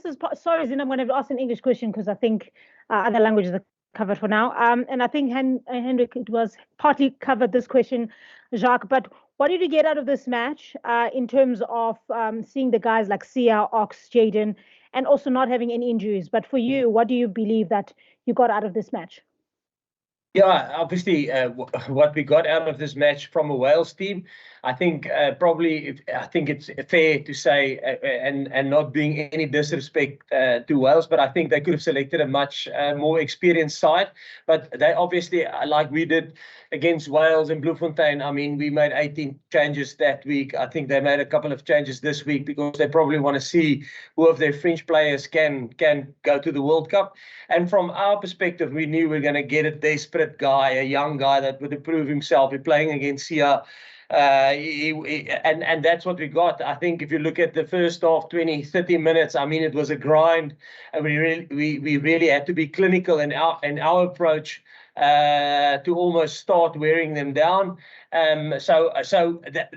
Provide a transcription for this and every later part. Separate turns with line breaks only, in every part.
is sorry, Zin, I'm going to ask an English question because I think other languages are covered for now. And I think Hendrik, it was partly covered this question, Jacques. But what did you get out of this match in terms of seeing the guys like Sia, Ox, Jaden, and also not having any injuries? But for you, what do you believe that you got out of this match?
Yeah, obviously, what we got out of this match from a Wales team, I think I think it's fair to say, and not being any disrespect to Wales, but I think they could have selected a much more experienced side. But they obviously, like we did against Wales and Bloemfontein, I mean, we made 18 changes that week. I think they made a couple of changes this week because they probably want to see who of their French players can go to the World Cup. And from our perspective, we knew we were going to get a desperate guy, a young guy that would improve himself. We're playing against Sia. And that's what we got. I think if you look at the first half, 20, 30 minutes, I mean, it was a grind. And we really had to be clinical in our approach to almost start wearing them down. So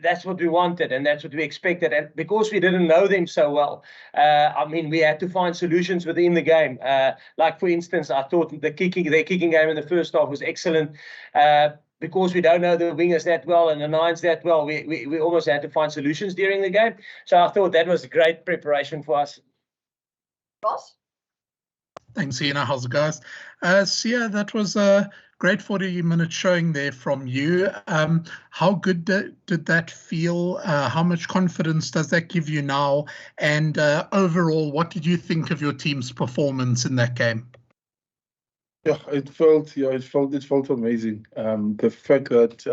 that's what we wanted, and that's what we expected. And because we didn't know them so well, I mean, we had to find solutions within the game. Like, for instance, I thought their kicking game in the first half was excellent. Because we don't know the wingers that well and the nines that well, we almost had to find solutions during the game. So I thought that was a great preparation for us.
Ross?
Thanks, Ian. How's it, guys? Sia, that was a great 40-minute showing there from you. How good did that feel? How much confidence does that give you now? And overall, what did you think of your team's performance in that game?
Yeah, it felt amazing. The fact that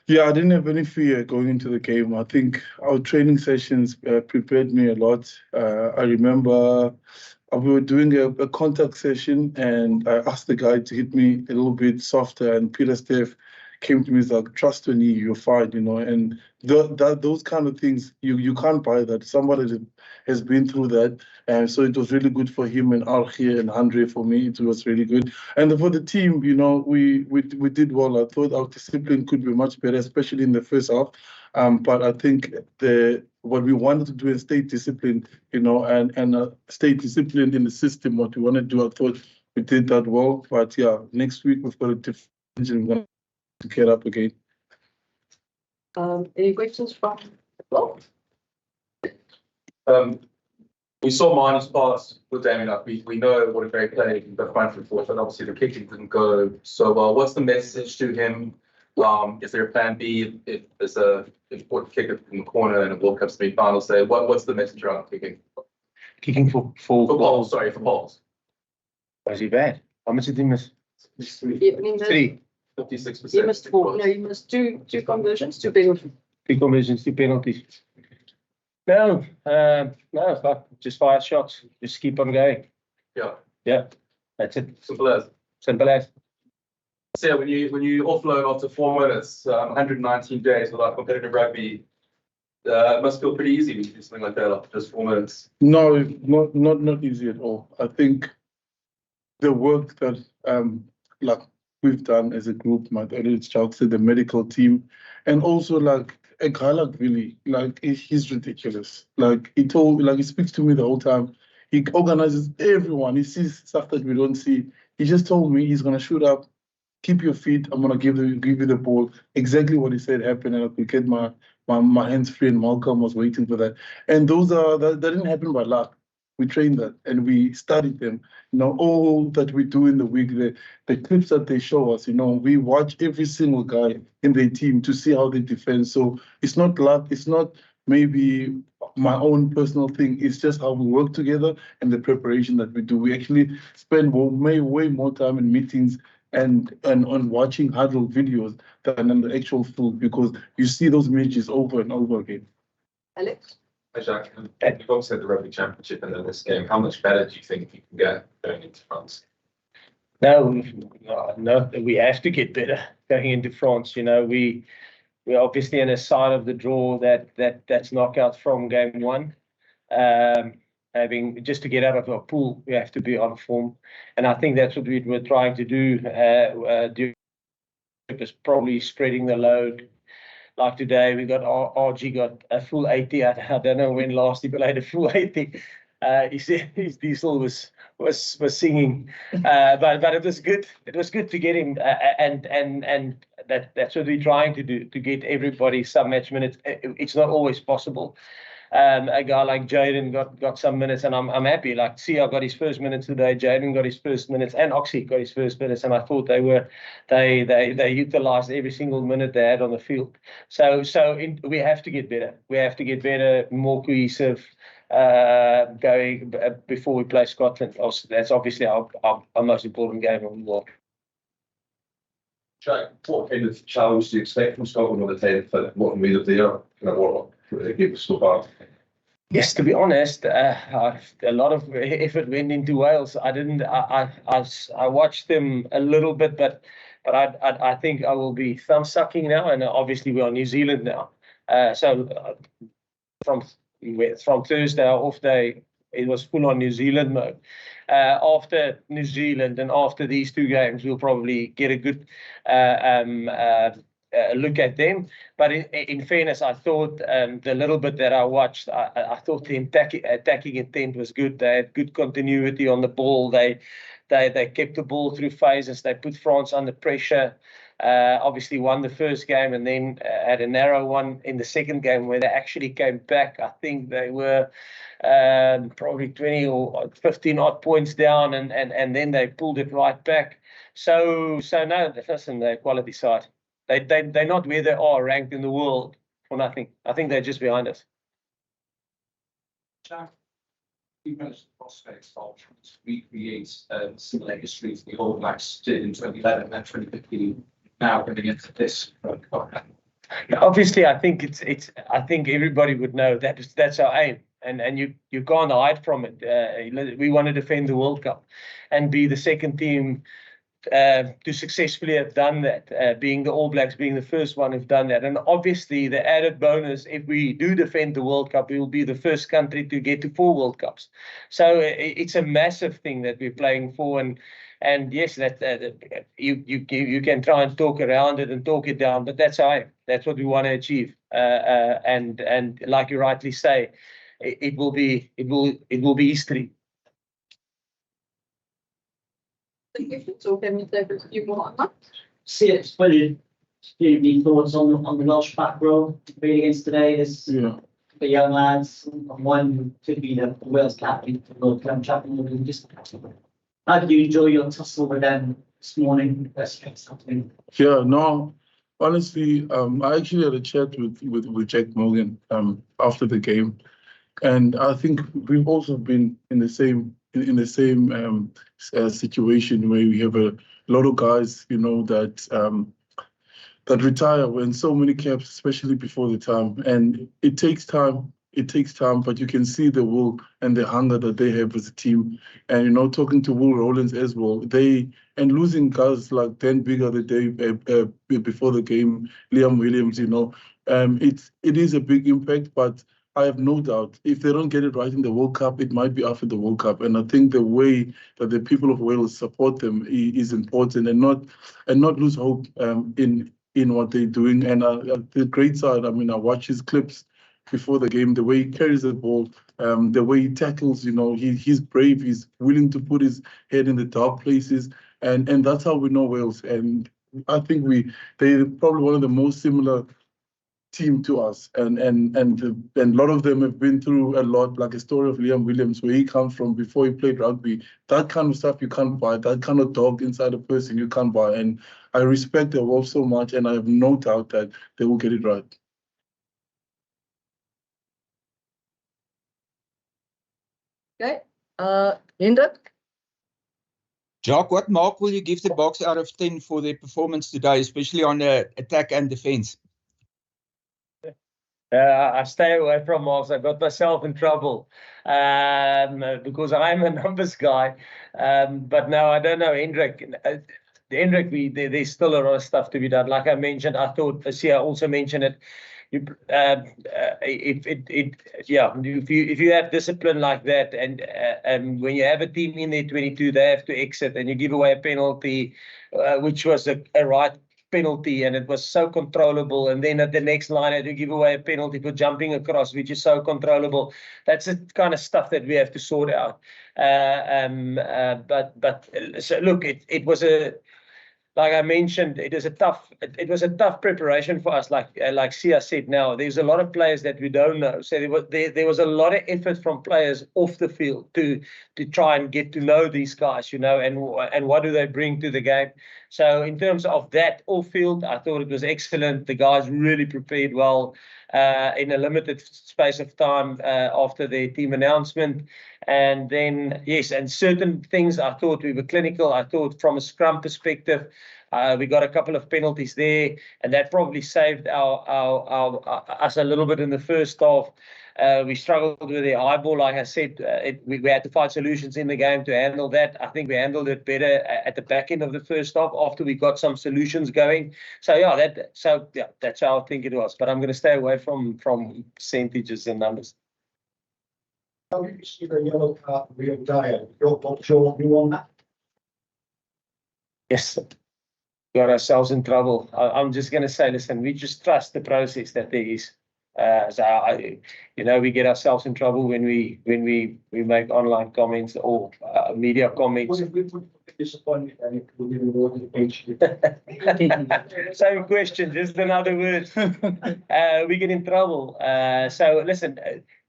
I didn't have any fear going into the game. I think our training sessions prepared me a lot. I remember we were doing a contact session, and I asked the guy to hit me a little bit softer, and Peter Steph came to me, he's like, trust me, you're fine, you know. And those kind of things, you can't buy that. Somebody has been through that. And so it was really good for him and Archie and Andre. For me, it was really good. And for the team, you know, we did well. I thought our discipline could be much better, especially in the first half. But I think what we wanted to do is stay disciplined, you know, and stay disciplined in the system, what we want to do. I thought we did that well. But yeah, next week we've got a different engine. We're going to get up again.
Any questions from the floor?
We saw minus pass with Damien up. We know what a great player the front foot was, but obviously the kicking didn't go so well. What's the message to him? Is there a plan B if there's a important kicker in the corner in a World Cup semi-final? Say, what's the message around kicking?
Kicking for
balls. Sorry, for balls.
Was he bad? How much did he miss?
Three. 56%.
He missed four. No, he missed two conversions, two penalties.
3 conversions, 2 penalties. No, just fire shots. Just keep on going. Yeah, that's it.
Simple as. So yeah, when you offload after 4 minutes, 119 days without competitive rugby, it must feel pretty easy to do something like that after just 4 minutes.
No, not easy at all. I think the work that like we've done as a group, my editor Jacques, the medical team, and also like a guy like Billy, like he's ridiculous. Like he speaks to me the whole time. He organizes everyone. He sees stuff that we don't see. He just told me he's gonna shoot up, keep your feet. I'm gonna give you the ball. Exactly what he said happened, and I could get my hands free. And Malcolm was waiting for that. And that didn't happen by luck. We trained that and we studied them. You know, all that we do in the week, the clips that they show us, you know, we watch every single guy in their team to see how they defend. So it's not luck, it's not maybe my own personal thing, it's just how we work together and the preparation that we do. We actually spend way more time in meetings and on watching huddle videos than on the actual field, because you see those matches over and over again.
Alex?
Hi, Jacques. You've obviously had the Rugby Championship and then this game. How much better do you think you can get going into France?
No, we have to get better going into France. You know, we're obviously in a side of the draw that's knockout from game one. Having just to get out of our pool, we have to be on form, and I think that's what we're trying to do. Is probably spreading the load. Like today, we got RG got a full 80. I don't know when last he played a full 80. his diesel was singing, but it was good. It was good to get him, and that's what we're trying to do, to get everybody some match minutes. It's not always possible. A guy like Jaden got some minutes, and I'm happy. Like Sia got his first minutes today, Jaden got his first minutes, and Oxy got his first minutes, and I thought they utilized every single minute they had on the field. So we have to get better. We have to get better, more cohesive, going before we play Scotland. Also, that's obviously our most important game of the world.
Jacques, what kind of challenge do you expect from Scotland on the 10th, and what can we do there? What they give so far?
Yes, to be honest, a lot of effort went into Wales. I watched them a little bit, but I think I will be thumb sucking now, and obviously we're on New Zealand now. From Thursday, our off day, it was full on New Zealand mode. After New Zealand and after these two games, we'll probably get a good look at them. But in fairness, I thought the little bit that I watched, I thought the attacking intent was good. They had good continuity on the ball. They kept the ball through phases. They put France under pressure. Obviously won the first game, and then had a narrow one in the second game where they actually came back. I think they were probably 20 or 15 odd points down, and then they pulled it right back. So no, listen, they're quality side. They're not where they are ranked in the world for nothing. I think they're just behind us.
Jacques, you managed the prospects of trying to recreate similar histories the All Blacks did in 2011 and 2015. Now going into this.
Obviously, I think it's. I think everybody would know that that's our aim, and you can't hide from it. We want to defend the World Cup, and be the second team to successfully have done that, being the All Blacks, being the first one who've done that. And obviously the added bonus, if we do defend the World Cup, we will be the first country to get to 4 World Cups. So it's a massive thing that we're playing for. And yes, that you can try and talk around it and talk it down, but that's what we want to achieve. And like you rightly say, it will be history.
So can we take a few more on that?
See, it's brilliant. Any thoughts on the Welsh back row playing against today? This the young lads, one who could be the Wales captain, the World Cup champion. Just how did you enjoy your tussle with them this morning? Something.
Yeah, no, honestly, I actually had a chat with Jack Morgan after the game, and I think we've also been in the same situation where we have a lot of guys, that retire when so many caps, especially before the time, and it takes time. It takes time, but you can see the will and the hunger that they have as a team. And talking to Will Rowlands as well, and losing guys like Dan Bigger the day before the game, Liam Williams, it is a big impact, but I have no doubt if they don't get it right in the World Cup, it might be after the World Cup. And I think the way that the people of Wales support them is important, and not lose hope in what they're doing. And the great side, I watch his clips before the game, the way he carries the ball, the way he tackles, he's brave, he's willing to put his head in the dark places, and that's how we know Wales. And I think they're probably one of the most similar team to us, and a lot of them have been through a lot, like a story of Liam Williams, where he comes from before he played rugby. That kind of stuff you can't buy, that kind of dog inside a person you can't buy. And I respect their work so much, and I have no doubt that they will get it right.
Okay, Linda?
Jacques, what mark will you give the Boks out of 10 for their performance today, especially on the attack and defense?
I stay away from marks. I got myself in trouble because I'm a numbers guy. But no, I don't know, Hendrik. There's still a lot of stuff to be done. Like I mentioned, I thought Sia also mentioned it. If you have discipline like that, and when you have a team in there 22, they have to exit, and you give away a penalty, which was a right penalty, and it was so controllable. And then at the next line, I had to give away a penalty for jumping across, which is so controllable. That's the kind of stuff that we have to sort out. But so look, it was a, like I mentioned, it was a tough preparation for us. Like Sia said, now there's a lot of players that we don't know. So there was a lot of effort from players off the field to try and get to know these guys, you know, and what do they bring to the game. So in terms of that off field, I thought it was excellent. The guys really prepared well in a limited space of time after the team announcement. And then, yes, and certain things I thought we were clinical. I thought from a scrum perspective, we got a couple of penalties there, and that probably saved us a little bit in the first half. We struggled with the high ball, like I said. We had to find solutions in the game to handle that. I think we handled it better at the back end of the first half after we got some solutions going. So yeah, that's how I think it was. But I'm going to stay away from percentages and numbers.
How did you see the yellow card real dire? Your view on that?
Yes, got ourselves in trouble. I'm just going to say, listen, we just trust the process that there is. You know, we get ourselves in trouble when we make online comments or media comments.
We would be disappointed if we didn't go to the page.
Same question, just another word. We get in trouble. So listen,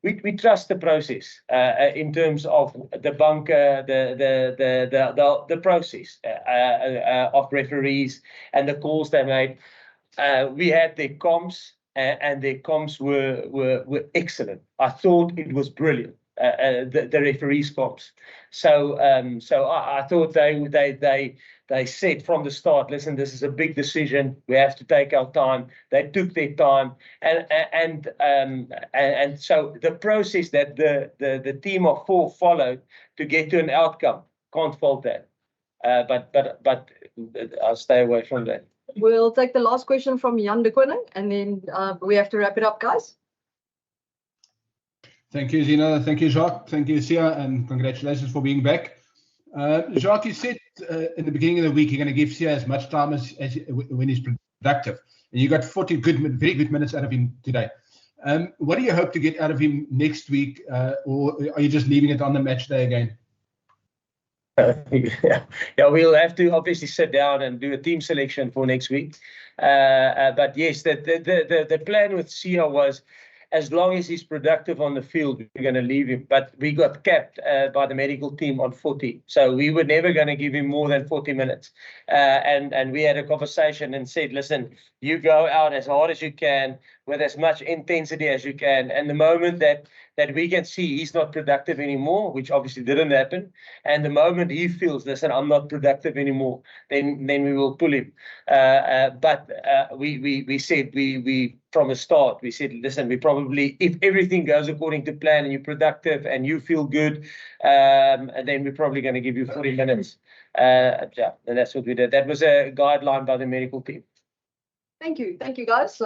we trust the process in terms of the bunker, the process of referees and the calls they made. We had their comms, and their comms were excellent. I thought it was brilliant. The referees' comms. So I thought they said from the start, listen, this is a big decision. We have to take our time. They took their time, and so the process that the team of 4 followed to get to an outcome, can't fault that. But I'll stay away from that.
We'll take the last question from Jan de Koning, and then we have to wrap it up, guys.
Thank you, Zina. Thank you, Jacques. Thank you, Sia, and congratulations for being back. Jacques, you said in the beginning of the week you're going to give Sia as much time as when he's productive. And you got 40 very good minutes out of him today. What do you hope to get out of him next week, or are you just leaving it on the match day again?
Yeah, we'll have to obviously sit down and do a team selection for next week. But yes, the plan with Sia was, as long as he's productive on the field, we're going to leave him. But we got capped by the medical team on 40. So we were never going to give him more than 40 minutes. And we had a conversation and said, listen, you go out as hard as you can with as much intensity as you can. And the moment that we can see he's not productive anymore, which obviously didn't happen, and the moment he feels, listen, I'm not productive anymore, then we will pull him. But we said, we from the start, we said, listen, we probably, if everything goes according to plan and you're productive and you feel good, and then we're probably going to give you 40 minutes. Yeah, and that's what we did. That was a guideline by the medical team.
Thank you, guys.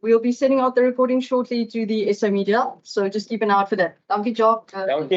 We'll be sending out the recording shortly to the SA media, so just keep an eye out for that. Thank you, Jacques.
Thank you.